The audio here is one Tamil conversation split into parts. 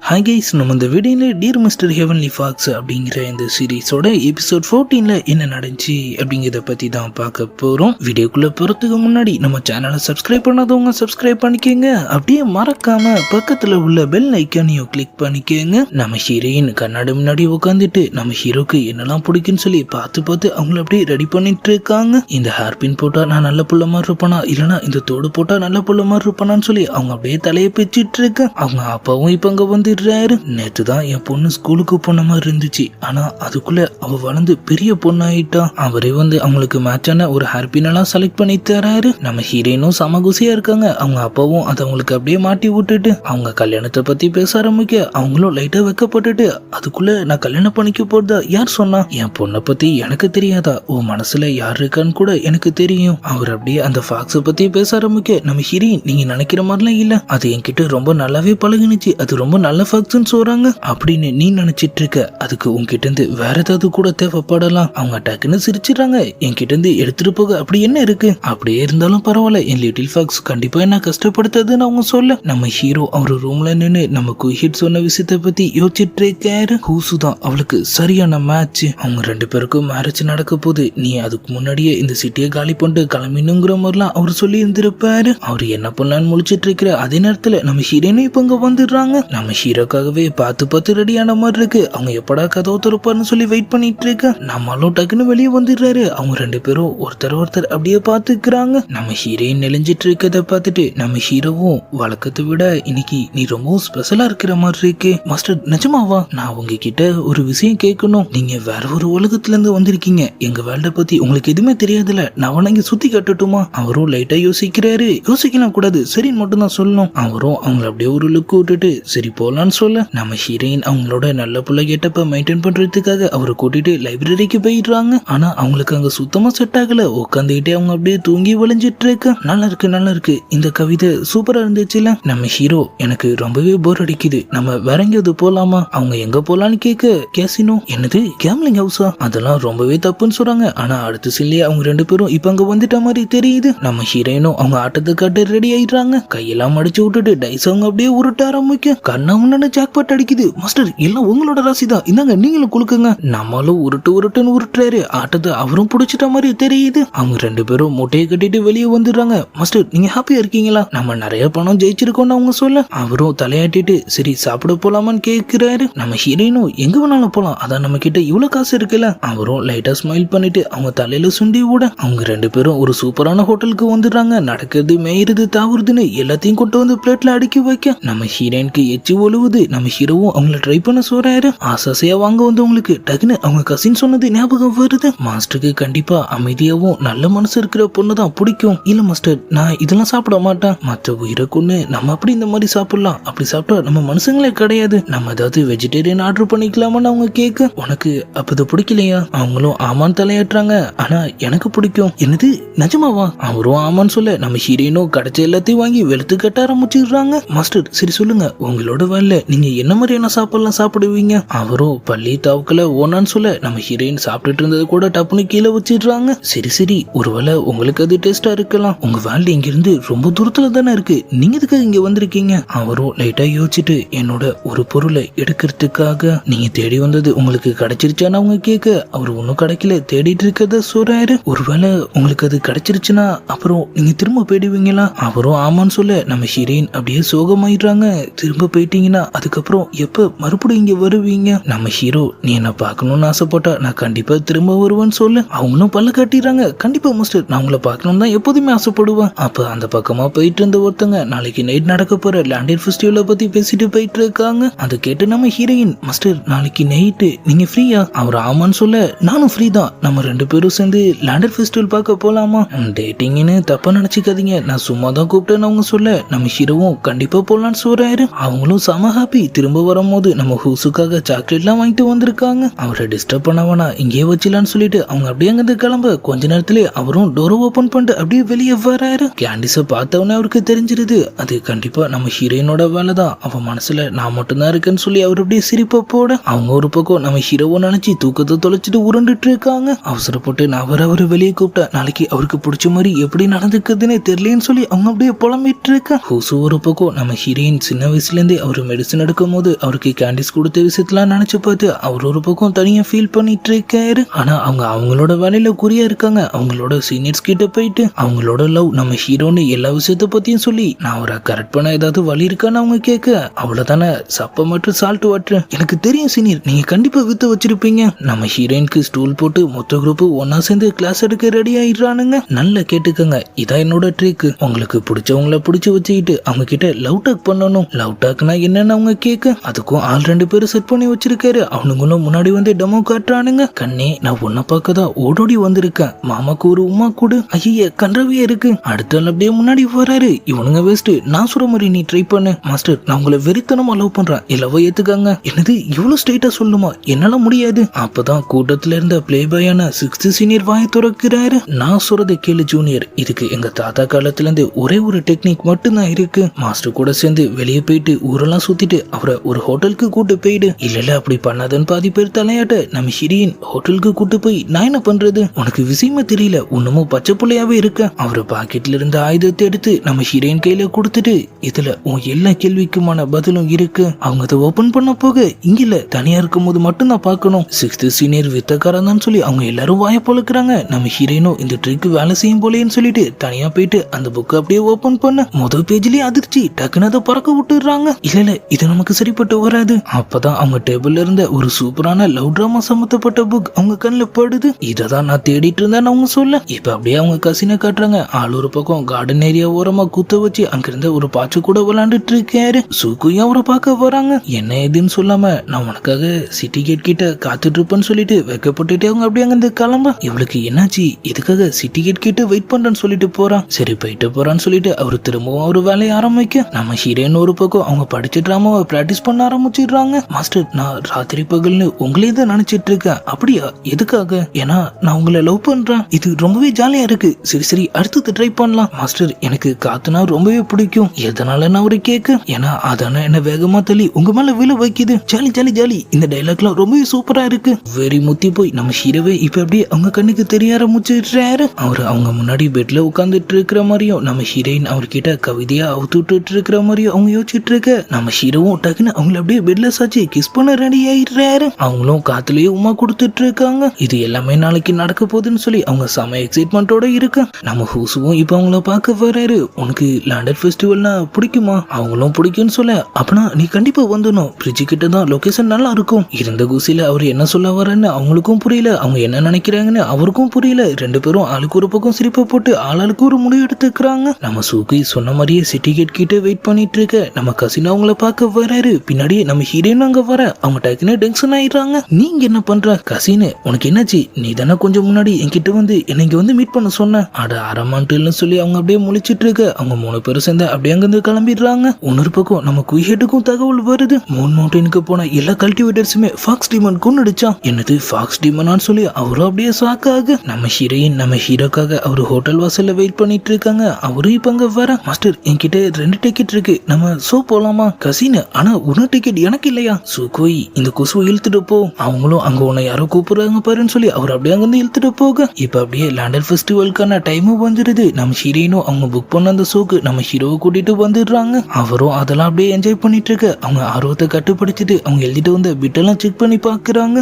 ஹாய் கைஸ், நம்ம இந்த வீடியோவில் டியர் மிஸ்டர் ஹெவன்லி ஃபாக்ஸ் அப்படிங்கிற இந்த சீரீஸோட எபிசோட் 14ல் என்ன நடந்துச்சு அப்படிங்கிறத பற்றி தான் பார்க்க போகிறோம். வீடியோக்குள்ளே போகிறதுக்கு முன்னாடி நம்ம சேனலை சப்ஸ்கிரைப் பண்ணாதவங்க சப்ஸ்கிரைப் பண்ணிக்கோங்க. அப்படியே மறக்காம பக்கத்தில் உள்ள பெல் ஐக்கானையும் கிளிக் பண்ணிக்கோங்க. நம்ம ஹீரோயின் கண்ணாடி முன்னாடி உட்காந்துட்டு நம்ம ஹீரோக்கு என்னெல்லாம் பிடிக்குன்னு சொல்லி பார்த்து அவங்கள அப்படியே ரெடி பண்ணிட்டு இருக்காங்க. இந்த ஹேர் பின் போட்டால் நான் நல்ல புள்ள மாதிரி இருப்பானா, இல்லைனா இந்த தோடு போட்டால் நல்ல புள்ள மாதிரி இருப்பானான்னு சொல்லி அவங்க அப்படியே தலையை பிச்சுட்டு இருக்கேன். அவங்க அப்பாவும் இப்போ அங்கே வந்து நேத்து தான் என் பொண்ணு ஸ்கூலுக்கு போன மாதிரி இருந்துச்சு, ஆனா அதுக்குள்ள அவ வளர்ந்து பெரிய பொண்ணாயிட்டா. அவரே வந்து அவங்களுக்கு மேட்சான ஒரு ஹேர்பின் எல்லாம் செலக்ட் பண்ணி தராரு. நம்ம ஹீரோயினும் சமகுசியா இருக்காங்க. அவங்க அப்பாவும் அதை அவங்களுக்கு அப்படியே மாட்டி விட்டுட்டு அவங்க கல்யாணத்தை பத்தி பேச ஆரம்பிக்க அவங்களும் லைட்டா வைக்கப்பட்டுட்டு, அதுக்குள்ள நான் கல்யாணம் பண்ணிக்க போறதா யார் சொன்னா, என் பொண்ணை பத்தி எனக்கு தெரியாதா, உன் மனசுல யார் இருக்கான்னு கூட எனக்கு தெரியும். அவர் அப்படியே அந்த ஃபாக்ஸ பத்தி பேச ஆரம்பிக்க நம்ம ஹீரோயின் நீங்க நினைக்கிற மாதிரிலாம் இல்ல, அது என்கிட்ட ரொம்ப நல்லாவே பழகினுச்சு, அது ரொம்ப நல்ல சொல்றாங்க அப்படின்னு நீ நினைச்சிட்டு இருக்க, அதுக்கு உன்கிட்ட இருந்து வேற ஏதாவது கூட தேவைப்படலாம். அவங்க டக்குன்னு சிரிச்சிடறாங்க. என்கிட்ட இருந்து எடுத்துட்டு போக அப்படி என்ன இருக்கு, அப்படியே இருந்தாலும் பரவாயில்ல, என் லிட்டில் ஃபாக்ஸ் கண்டிப்பா என்ன கஷ்டப்படுத்துதுன்னு அவங்க சொல்ல நம்ம ஹீரோ அவர் ரூம்ல நின்று நம்ம குயிட் சொன்ன விஷயத்த பத்தி யோசிச்சுட்டு இருக்காரு. ஹூசு தான் அவளுக்கு சரியான மேட்ச். அவங்க ரெண்டு பேருக்கும் மேரேஜ் நடக்க போது, நீ அதுக்கு முன்னாடியே இந்த சிட்டியை காலி பண்ணிட்டு கிளம்பினுங்கிற மாதிரிலாம் அவர் சொல்லி இருந்திருப்பாரு. அவர் என்ன பண்ணலான்னு முழிச்சிட்டு இருக்கிற அதே நேரத்துல நம்ம ஹீரோயினும் இப்ப இங்க வந்துடுறாங்க. நம்ம ஹீரோக்காகவே பார்த்து ரெடியான மாதிரி இருக்கு. அவங்க எப்படா கதவு திறப்பார்னு சொல்லி வெயிட் பண்ணிட்டு இருக்க. நம்மளும் டக்குன்னு வெளியே வந்துடுறாரு. அவங்க ரெண்டு பேரும் ஒருத்தர் அப்படியே பாத்துக்கிறாங்க. நம்ம ஹீரோயின் நெளிஞ்சிட்டு இருக்கத பார்த்துட்டு நம்ம ஹீரோவும் வழக்கத்தை விட இன்னைக்கு நீ ரொம்ப ஸ்பெஷலா இருக்கிற மாதிரி இருக்கு. மாஸ்டர் நிஜமாவா, நான் உங்ககிட்ட ஒரு விஷயம் கேட்கணும். நீங்க வேற ஒரு உலகத்துல இருந்து வந்திருக்கீங்க, எங்க வேல்ட பத்தி உங்களுக்கு எதுவுமே தெரியாதுல, நான் உனக்கு சுத்தி கட்டட்டுமா? அவரும் லைட்டா யோசிக்கிறாரு. யோசிக்கலாம் கூடாது, சரின்னு மட்டும் தான் சொல்லணும். அவரும் அவங்களை அப்படியே ஒரு லுக் விட்டுட்டு சரி போலான்னு சொல்ல நம்ம ஹீரோயின் அவங்களோட நல்ல புள்ள கெட்டப்ப மெயின்டைன் பண்றதுக்காக அவரை கூட்டிட்டு லைப்ரரிக்கு போயிடுறாங்க. ஆனா அவங்களுக்கு அங்க சுத்தமா செட் ஆகல. உட்காந்துக்கிட்டே அவங்க அப்படியே தூங்கி விளைஞ்சிட்டு இருக்கு. நல்லா இருக்கு, இந்த கவிதை சூப்பரா இருந்துச்சுல. நம்ம ஹீரோ எனக்கு ரொம்பவே போர் அடிக்குது, நம்ம வேற எங்கேயாவது போலாமா? அவங்க எங்க போலான்னு கேட்க கேசினோ, என்னது கேம்லிங் ஹவுஸா, அதெல்லாம் ரொம்பவே தப்புன்னு சொல்றாங்க. ஆனா அடுத்த சில்லியே அவங்க ரெண்டு பேரும் இப்ப அங்க வந்துட்ட மாதிரி தெரியுது. நம்ம ஹீரோயினும் அவங்க ஆட்டத்தை காட்ட ரெடி ஆயிடுறாங்க. கையெல்லாம் மடிச்சு விட்டுட்டு டைஸ் அவங்க அப்படியே உருட்ட ஆரம்பிக்க கண்ணா முன்னாடி ஜாக்பாட் அடிக்குது. மாஸ்டர் எல்லாம் உங்களோட ராசி தான், இந்தாங்க நீங்களும் குளுக்குங்க. நம்மளும் உருட்டுன்னு உருட்டுறாரு. ஆட்டத்தை அவரும் பிடிச்சிட்ட மாதிரி தெரியுது. அவங்க ரெண்டு பேரும் மூட்டையை கட்டிட்டு வெளியே வந்துடுறாங்க. மாஸ்டர் நீங்க ஹாப்பியா இருக்கீங்களா, நம்ம நிறைய பணம் ஜெயிச்சிருக்கோம்னு அவங்க சொல்ல அவரும் தலையாட்டிட்டு சரி சாப்பிட போலாமான்னு கேட்கிறாரு. நம்ம ஹீரோயினும் எங்க வேணாலும் போலாம், அதான் நம்ம கிட்ட இவ்வளவு காசு இருக்குல்ல. அவரும் லைட்டா ஸ்மைல் பண்ணிட்டு அவங்க தலையில சுண்டி விட அவங்க ரெண்டு பேரும் ஒரு சூப்பரான ஹோட்டலுக்கு வந்துடுறாங்க. நடக்கிறது மேயிறது தாவுறதுன்னு எல்லாத்தையும் கொண்டு வந்து பிளேட்ல அடுக்கி வைக்க நம்ம ஹீரோயினுக்கு எச்சி ஒழுவுது. நம்ம ஹீரோவும் அவங்கள ட்ரை பண்ண சொல்றாரு. ஆசாசையா வாங்க வந்தவங்களுக்கு டக்குன்னு அவங்க கசின் சொன்னது ஞாபகம் வருது. மாஸ்டருக்கு கண்டிப்பா அமைதியாவும் நல்ல மனசு இருக்கிற பொண்ணு தான் பிடிக்கும். இல்ல மாஸ்டர், நான் இதெல்லாம் சாப்பிட மாட்டேன், மற்ற உயிரை கொண்டு நம்ம அப்படி இந்த மாதிரி சாப்பிடலாம், அப்படி சாப்பிட்டா நம்ம மனுஷங்களே கிடையாது, நம்ம ஏதாவது வெஜிடேரியன் ஆர்டர் பண்ணிக்கலாமான்னு அவங்க கேட்க உனக்கு அப்பது பிடிக்கலையா? அவங்களும் ஆமான்னு தலையாட்டுறாங்க. ஆனா எனக்கு பிடிக்கும். என்னது நிஜமாவா? அவரும் ஆமான்னு சொல்ல நம்ம ஹீரோயினும் கிடைச்ச எல்லாத்தையும் வாங்கி வெளுத்து கட்ட ஆரம்பிச்சிடுறாங்க. மாஸ்டர் சரி சொல்லுங்க, உங்களோட வேலை நீங்க என்ன மாதிரியான சாப்பாடுலாம் சாப்பிடுவீங்க? அவரும் பள்ளி தாவுக்கல ஓனான்னு சொல்ல நம்ம ஹீரோயின் சாப்பிட்டுட்டு இருந்தது கூட டப்புனு கீழே வச்சிடுறாங்க. சரி ஒருவேளை உங்களுக்கு அது டேஸ்டா இருக்கலாம், உங்க வேல்டு இங்க இருந்து ரொம்ப தூரத்துல தானே இருக்கு, நீங்க எதுக்கு இங்க வந்திருக்கீங்க? அவரும் லைட்டா யோசிச்சுட்டு என்னோட ஒரு பொருளை எடுக்கிறதுக்காக நீங்க தேடி வந்தது உங்களுக்கு கிடைச்சிருச்சான்னு அவங்க கேட்க அவர் ஒன்னும் கிடைக்கல, தேடிட்டு இருக்கத சொல்றாரு. ஒருவேளை உங்களுக்கு அது கிடைச்சிருச்சுன்னா அப்புறம் நீங்க திரும்ப போயிடுவீங்களா? அவரும் ஆமான்னு சொல்ல நம்ம ஹீரோயின் அப்படியே சோகமாயிடுறாங்க. திரும்ப போயிட்டீங்கன்னா அதுக்கப்புறம் எப்ப மறுபடியும் இங்க வருவீங்க? நம்ம ஹீரோ நீ என்ன பார்க்கணும்னு ஆசைப்பட்டா நான் கண்டிப்பா திரும்ப வருவேன்னு சொல்லு. அவங்களும் பல்ல காட்டிடுறாங்க. கண்டிப்பா மாஸ்டர், நான் உங்களை பார்க்கணும் தான் எப்போதுமே ஆசைப்படுவேன். அப்ப அந்த பக்கமா போயிட்டு இருந்த ஒருத்தங்க நாளைக்கு நைட் நடக்க போற லேண்டர் ஃபெஸ்டிவலை பத்தி பேசிட்டு போயிட்டு இருக்காங்க. அதை கேட்டு நம்ம ஹீரோயின் மாஸ்டர் நாளைக்கு நைட்டு நீங்க ஃப்ரீயா? அவர் ஆமான்னு சொல்ல நானும் ஃப்ரீ தான், நம்ம ரெண்டு பேரும் சேர்ந்து லேண்டர் ஃபெஸ்டிவல் பார்க்க போலாமா? டேட்டிங்னு தப்பா நினைச்சுக்காதீங்க, நான் சும்மா தான் கூப்பிட்டேன்னு அவங்க சொல்ல நம்ம ஹீரோவும் கண்டிப்பா போலான்னு சொல்றாரு. அவங்களும் செம ஹாப்பி. திரும்ப வரும்போது நம்ம ஹூசுக்காக சாக்லேட்லாம் வாங்கிட்டு வந்திருக்காங்க. அவரை டிஸ்டர்ப் பண்ணவனா இங்கே வச்சிடலான்னு சொல்லிட்டு அவங்க அப்படியே அங்கிருந்து கிளம்ப கொஞ்ச நேரத்திலே அவரும் டோரை ஓபன் பண்ணிட்டு அப்படியே வெளியே வராரு. கேண்டிஸை பார்த்தவனே அவருக்கு தெரிஞ்சிருது அது கண்டிப்பா நம்ம ஹீரோயினோட வேலை தான். அவன் மனசுல நான் மட்டும்தான் இருக்கேன்னு சொல்லி அவர் அப்படியே சிரிப்பை போட அவங்க ஒரு பக்கம் நம்ம ஹீரோவை நினைச்சு தூக்கத்தை தொலைச்சிட்டு உருண்டுட்டு இருக்காங்க. அவசரப்பட்டு நான் அவரை வெளியே கூப்பிட்டேன், நாளைக்கு அவருக்கு பிடிச்ச மாதிரி எப்படி நடந்துக்குதுன்னே தெரியலன்னு சொல்லி அவங்க அப்படியே புலம்பிட்டு இருக்க. ஹூசு ஒரு பக்கம் நம்ம ஹீரோயின் சின்ன வயசுல இருந்தே அவர் மெடிசன் எடுக்கும் போது அவருக்கு கேண்டிஸ் கொடுத்த விஷயத்தெல்லாம் நினைச்சு பார்த்து அவர் ஒரு பக்கம் தனியா ஃபீல் பண்ணிட்டு இருக்காரு. ஆனா அவங்களோட வேலையில குறியா இருக்காங்க. அவங்களோட சீனியர்ஸ் கிட்ட போயிட்டு அவங்களோட லவ் நம்ம ஹீரோன்னு எல்லா விஷயத்த பத்தியும் சொல்லி நான் அவரை கரெக்ட் பண்ண ஏதாவது வழி இருக்கான்னு அவங்க கேட்க, அவ்வளவுதானே சப்ப மற்றும் சால்ட் வாட்டர், எனக்கு தெரியும் சீனியர், நீங்க கண்டிப்பா வித்து வச்சிருப்பீங்க. நம்ம ஹீரோயினுக்கு ஸ்டூல் போட்டு மொத்த குரூப் ஒன்னா சேர்ந்து கிளாஸ் எடுக்க ரெடி ஆயிடுறானுங்க. நல்லா கேட்டுக்கங்க, இதான் என்னோட ட்ரிக். உங்களுக்கு பிடிச்சவங்கள பிடிச்சு வச்சுக்கிட்டு அவங்க கிட்ட லவ் டாக் பண்ணணும். லவ் டாக்னா என்னன்னு அவங்க கேட்க, அதுக்கும் ஆள் 2 பேரும் செட் பண்ணி வச்சிருக்காரு. அவனுங்களும் முன்னாடி வந்து டெமோ காட்டுறானுங்க. கண்ணே, நான் உன்னை பார்க்கதான் ஓடோடி வந்திருக்கேன், மாமாக்கு ஒரு உமா கூடு. ஐய கன்றவியே இருக்கு. அடுத்த நாள் அப்படியே முன்னாடி வராரு. இவனுங்க வேஸ்ட், நான் சொல்ற மாதிரி நீ ட்ரை பண்ணு. மாஸ்டர், நான் உங்களை வெறித்தனமா லவ் பண்றேன், இல்லவோ ஏத்துக்காங்க. என்னது இவ்வளவு ஸ்ட்ரெயிட்டா சொல்லுமா? என்னால முடியாது. அப்பதான் கூட்டத்துல இருந்த பிளே பாயான 6th சீனியர் வாயை துறக்கிறாரு. நான் சொல்றதை கேளு ஜூனியர், இதுக்கு எங்க தாத்தா காலத்துல இருந்து ஒரே ஒரு டெக்னிக் மட்டும்தான் இருக்கு. மாஸ்டர் கூட சேர்ந்து வெளியே போயிட்டு ஊரெல்லாம் சுத்திட்டு அவரை ஒரு ஹோட்டலுக்கு கூட்டு போயிடு. இல்ல அப்படி பண்ணாதன்னு பாதி பேர் தலையாட்ட நம்ம ஹீரோயின் ஹோட்டலுக்கு கூட்டு போய் நான் என்ன பண்றது? உனக்கு விஷயமா தெரியல, ஒண்ணுமும் பச்சை புள்ளையாவே இருக்க. அவரை பாக்கெட்ல இருந்த ஆயுதத்தை எடுத்து நம்ம ஹீரோயின் கையில கொடுத்துட்டு, இதுல உன் எல்லா கேள்விக்குமான பதிலும் இருக்கு. அவங்க அதை ஓபன் பண்ண போக இங்கில தனியா இருக்கும் போது மட்டும் தான் பார்க்கணும். 6th சீனியர் வித்தக்காரன் தான் சொல்லி அவங்க எல்லாரும் வாய பொழுக்கிறாங்க. நம்ம ஹீரோயினும் இந்த ட்ரிக் வேலை செய்யும் போலேன்னு சொல்லிட்டு தனியா போயிட்டு அந்த புக்கை அப்படியே ஓபன் பண்ண முதல் பேஜ்லயே அதிர்ச்சி, டக்குன்னு அதை பறக்க விட்டுறாங்க. இல்ல இது நமக்கு சரிப்பட்டு வராது. அப்பதான் அவங்க டேபிள்ல இருந்த ஒரு சூப்பரான லவ் டிராமா சம்பந்தப்பட்ட புக் அவங்க கண்ணில் படுது. இததான் நான் தேடிட்டு இருந்தேன் அவங்க சொல்ல. இப்ப அப்படியே அவங்க கசினை காட்டுறாங்க. ஆள் ஒரு பக்கம் கார்டன் ஏரியா ஓரமா குத்த வச்சு அங்கிருந்த ஒரு பாச்சு கூட விளையாண்டுட்டு இருக்காரு. சூக்குயும் அவரை பார்க்க வராங்க. என்ன ஏதுன்னு சொல்லாம நான் உனக்காக சிட்டி கேட் கிட்ட காத்துட்டு இருப்பேன்னு சொல்லிட்டு வைக்கப்பட்டுட்டே அவங்க அப்படியே அங்கிருந்து கிளம்ப. இவளுக்கு என்னாச்சு, இதுக்காக சிட்டி கேட் கிட்ட வெயிட் பண்றேன்னு சொல்லிட்டு போறான். சரி போயிட்டு போறான்னு சொல்லிட்டு அவரு திரும்பவும் ஒரு வேலையை ஆரம்பிக்க, நம்ம ஹீரோயின் ஒரு பக்கம் அவங்க படிச்ச டிராமாவை பிராக்டிஸ் பண்ண ஆரம்பிச்சிடுறாங்க. மாஸ்டர், நான் ராத்திரி பகல்னு உங்களே தான் நினைச்சிட்டு இருக்கேன். அப்படியா? எதுக்காக? ஏன்னா நான் உங்களை லவ் பண்றேன், இது ரொம்பவே ஜாலியா இருக்கு. சரி அடுத்தது ட்ரை பண்ணலாம். மாஸ்டர், எனக்கு காத்துனா ரொம்பவே பிடிக்கும். எதனால நான் அவரை கேட்க, ஏன்னா அதான என்ன வேகமா தள்ளி உங்க மேல விழ வைக்குது. Jolly jolly jolly. இந்த டைலாக்லாம் ரொம்பவே சூப்பரா இருக்கு. வெறி முத்தி போய் நம்ம ஹீரோவே இப்ப அப்படியே அவங்க கண்ணுக்கு தெரிய ஆரம்பிச்சிடுறாரு. அவரு அவங்க முன்னாடி பெட்ல உட்கார்ந்துட்டு இருக்கிற மாதிரியும் நம்ம ஹீரோயின் அவர்கிட்ட கவிதையா அவுத்துட்டு இருக்கிற மாதிரியும் அவங்க யோசிச்சுட்டு இருக்க, நம்ம ஹீரோவும் டக்குன்னு அவங்கள அப்படியே பெட்ல சாச்சு கிஸ் பண்ண ரெடி ஆயிடுறாரு. அவங்களும் காத்துலயே உமா கொடுத்துட்டு இருக்காங்க. இது எல்லாமே நாளைக்கு நடக்க போகுதுன்னு சொல்லி அவங்க செம எக்ஸைட்மெண்டோட இருக்க, நம்ம ஹூசுவும் இப்ப அவங்கள பார்க்க வர்றாரு. உனக்கு லேண்டர் ஃபெஸ்டிவல்னா பிடிக்குமா? அவங்களும் பிடிக்கும்னு சொல்ல, அப்பனா நீ கண்டிப்பா வந்துடணும், பிரிட்ஜு கிட்ட தான் லொகேஷன் நல்லா இருக்கும். இருந்த குசில அவர் என்ன சொல்ல வரன்னு அவங்களுக்கும் புரியல, அவங்க என்ன நினைக்கிறாங்கன்னு அவருக்கும் புரியல. 2 பேரும் ஆளுக்கு ஒரு பக்கம் சிரிப்பை போட்டு ஆளுக்கு ஒரு முடிவு எடுத்துக்கிறாங்க. நம்ம சூக்கி சொன்ன மாதிரியே சிட்டி கேட் கிட்ட வெயிட் பண்ணிட்டு இருக்க, நம்ம கசின் அவங்கள பார்க்க வராரு. பின்னாடியே நம்ம ஹீரோயின் அங்க வர, அவங்க டக்குன்னு டென்ஷன் ஆயிடுறாங்க. நீங்க என்ன பண்ற? கசின், உனக்கு என்னாச்சு? நீ தானே கொஞ்சம் முன்னாடி என்கிட்ட வந்து என்ன இங்க வந்து மீட் பண்ண சொன்ன. அட அரமான்ட்டுன்னு சொல்லி அவங்க அப்படியே முழிச்சிட்டு இருக்க, அவங்க 3 பேரும் சேர்ந்து அப்படியே அங்கிருந்து கிளம்பிடுறாங்க. இன்னொரு பக்கம் நம்ம குயிஹெட்டுக்கும் தகவல் வருது. மூன் மவுண்டனுக்கு போன எல்லா கல்டிவேட்டர்ஸுமே ஃபாக்ஸ் டீமன் கொன்னுடுச்சான். என்னது ஃபாக்ஸ் டீமனான்னு சொல்லி அவரும் அப்படியே ஷாக்காக. நம்ம ஹீரோயின் நம்ம ஹீரோக்காக அவரு ஹோட்டல் வாசல்ல வெயிட் பண்ணிட்டு இருக்காங்க. அவரும் இப்ப அங்க வர, மாஸ்டர் என்கிட்ட 2 டிக்கெட் இருக்கு, நம்ம ஷோ போலாமா? கசின், ஆனா ஒரு டிக்கெட் எனக்கு இல்லையா? சுகோய், இந்த கொசுவை இழுத்துட்டு போ. அவங்களும் அங்க உன்னை யாரோ கூப்பிடுறாங்க பாருன்னு சொல்லி அவர் அப்படியே அங்கிருந்து இழுத்துட்டு போக, இப்ப அப்படியே லேண்டர் ஃபெஸ்டிவலுக்கான டைமும் வந்துருது. நம்ம ஹீரோயினும் அவங்க புக் பண்ண அந்த ஷோக்கு நம்ம ஹீரோவை கூட்டிட்டு வந்துடுறாங்க. அவரும் அதெல்லாம் அப்படியே என்ஜாய் பண்ணிட்டு இருக்க, அவங்க ஆர்வத்தை கட்டுப்படுத்திட்டு அவங்க எழுதிட்டு வந்த பிட்டெல்லாம் செக் பண்ணி பாக்குறாங்க.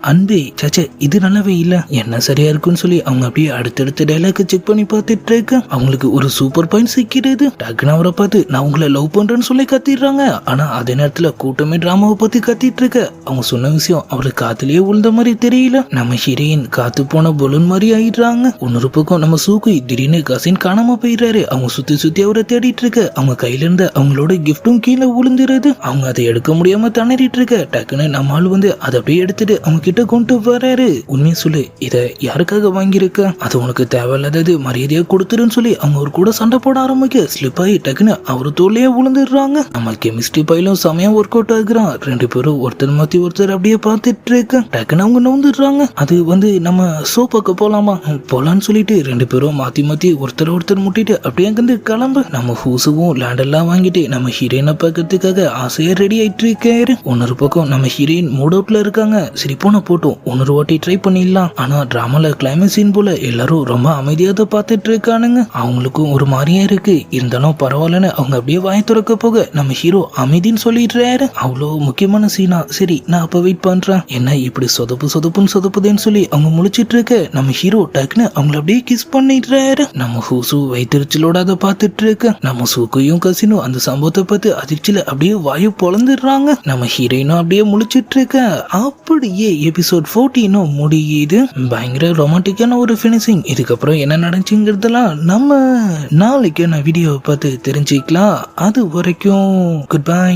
அன்பே சச்சே, இது நல்லாவே இல்ல, என்ன சரியா இருக்குன்னு சொல்லி அவங்க அப்படியே அடுத்தடுத்த டைலாக் செக் பண்ணி பார்த்துட்டு இருக்க, அவங்களுக்கு ஒரு சூப்பர் பாயிண்ட் சிக்கிறது. டக்குன்னு அவரை பார்த்து நான் உங்களை லவ் பண்றேன்னு சொல்லி கத்திடுறாங்க. ஆனா அதே நேரத்துல கூட்டமே டிராமாவை பத்தி கத்திட்டு இருக்க, அவங்க சொன்ன விஷயம் அவளுக்கு காத்துலயே உழுந்த மாதிரி தெரியல. நம்ம ஹீரோயின் காத்து போன பலூன் மாதிரி ஆயிடுறாங்க. இன்னொரு பக்கம் நம்ம சூக்கு திடீர்னு கசின் காணாம போயிடுறாரு. அவங்க சுத்தி அவரை தேடிட்டு இருக்க, அவங்க கையில இருந்த அவங்களோட கிஃப்டும் கீழே விழுந்துருது. அவங்க அதை எடுக்க முடியாம திணறிட்டு இருக்க, டக்குன்னு நம்ம ஆள் வந்து அதை அப்படியே எடுத்துட்டு அவங்க கிட்ட கொண்டு வர்றாரு. உண்மையை சொல்லு, இத யாருக்காக வாங்கியிருக்க? அது உனக்கு தேவையில்லாதது, மரியாதையா கொடுத்துருன்னு சொல்லி அவங்க ஒரு கூட சண்டை போட ஆரம்பிக்க, ஸ்லிப் ஆகி டக்குன்னு அவரு தோல்லையே விழுந்துடுறாங்க. நம்ம கெமிஸ்ட்ரி பையிலும் செமையா ஒர்க் அவுட் ஆகுறான். 2 பேரும் ஒருத்தர் மாத்தி ஒருத்தர் அப்படியே பார்த்துட்டு இருக்க, டக்குன்னு அவங்க நவுந்துடுறாங்க. அது வந்து நம்ம ஷோ பார்க்க போலாமா? போலான்னு சொல்லிட்டு 2 பேரும் மாத்தி ஒருத்தர் முட்டிட்டு அப்படியே அங்கிருந்து கிளம்ப, நம்ம ஹூசுவும் லேண்டெல்லாம் வாங்கிட்டு நம்ம ஹீரோயினை பார்க்கறதுக்காக ஆசையா ரெடி ஆயிட்டு இருக்காரு. இன்னொரு பக்கம் நம்ம ஹீரோயின் மூட் அவுட்ல இருக்காங்க. சரி போன போட்டோம், இன்னொரு வாட்டி ட்ரை பண்ணிடலாம். ஆனா டிராமால கிளைமேக்ஸ் சீன் போல எல்லாரும் ரொம்ப அமைதியா தான் பார்த்துட்டு இருக்கானுங்க. அவங்களுக்கும் ஒரு மாதிரியா இருக்கு. இருந்தாலும் பரவாயில்லன்னு அவங்க அப்படியே வாய் திறக்க போக, நம்ம ஹீரோ ஹீரோ அமைதின்னு சொல்லிடுறாரு. அவ்வளோ முக்கியமான சீனா. சரி நான் அப்ப வெயிட் பண்றேன். என்ன இப்படி சொதப்புதேன்னு சொல்லி அவங்க முழிச்சிட்டு இருக்க நம்ம ஹீரோ டக்குன்னு அவங்கள அப்படியே கிஸ் பண்ணிடுறாரு. நம்ம ஹூசு வைத்திருச்சலோட அதை பார்த்துட்டு இருக்க. நம்ம சூக்கையும் கசினும் அந்த சம்பவத்தை பார்த்து அதிர்ச்சியில அப்படியே வாயு பொழந்துடுறாங்க. நம்ம ஹீரோயினும் அப்படியே முழிச்சிட்டு இருக்க. அப்படியே எபிசோட் 14 முடியுது. பயங்கர ரொமான்டிக்கான ஒரு ஃபினிஷிங். இதுக்கப்புறம் என்ன நடந்துச்சுங்கிறதெல்லாம் நம்ம நாளைக்கு நான் வீடியோவை பார்த்து தெரிஞ்சுக்கலாம். அது வரைக்கும் குட் பை.